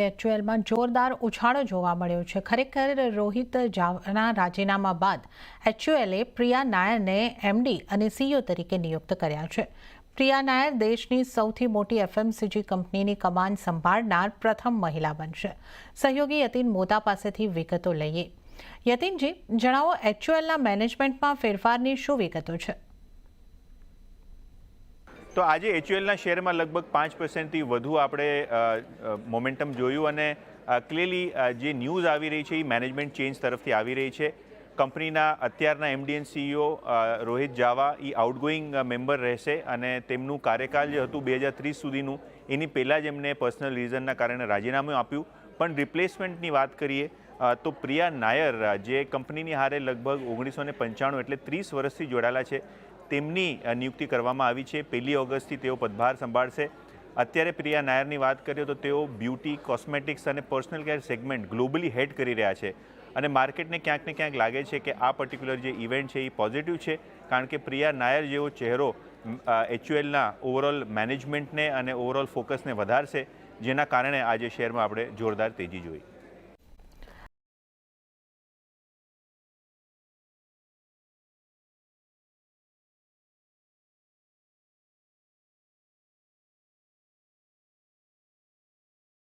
એચયુએલમાં જોરદાર ઉછાળો જોવા મળ્યો છે. ખરેખર રોહિત જાવના રાજીનામા બાદ એચયુએલે પ્રિયા નાયરને એમડી અને સીઈઓ તરીકે નિયુક્ત કર્યા છે. પ્રિયા નાયર દેશની સૌથી મોટી એફએમસીજી કંપનીની કમાન સંભાળનાર પ્રથમ મહિલા બનશે. સહયોગી યતીન મોતા પાસેથી વિગતો લઈએ. યતીનજી, જણાવો, એચયુએલના મેનેજમેન્ટમાં ફેરફારની શું વિગતો છે? તો આજે એચયુએલના શેરમાં લગભગ 5%થી વધુ આપણે મોમેન્ટમ જોયું અને ક્લિયરલી જે ન્યૂઝ આવી રહી છે એ મેનેજમેન્ટ ચેન્જ તરફથી આવી રહી છે. કંપનીના અત્યારના MD and CEO Rohit Java A outgoing member રહેશે અને તેમનું કાર્યકાળ જે હતું 2030 સુધીનું, એની પહેલાં જ એમને પર્સનલ રીઝનના કારણે રાજીનામું આપ્યું. પણ રિપ્લેસમેન્ટની વાત કરીએ તો પ્રિયા નાયર, જે કંપનીની હારે લગભગ 1995 એટલે 30 વર્ષથી જોડાયેલા છે, તેમની નિયુક્તિ કરવામાં આવી છે. 1 ઓગસ્ટથી તેઓ પદભાર સંભાળશે. અત્યારે પ્રિયા નાયરની વાત કરીએ તો તેઓ બ્યુટી, કોસ્મેટિક્સ અને પર્સનલ કેર સેગમેન્ટ ગ્લોબલી હેડ કરી રહ્યા છે. અને માર્કેટને ક્યાંક ને ક્યાંક લાગે છે કે આ પર્ટિક્યુલર જે ઇવેન્ટ છે એ પોઝિટિવ છે, કારણ કે પ્રિયા નાયર જેવો ચહેરો એચયુએલના ઓવરઓલ મેનેજમેન્ટને અને ઓવરઓલ ફોકસને વધારશે, જેના કારણે આજે શેરમાં આપણે જોરદાર તેજી જોઈ.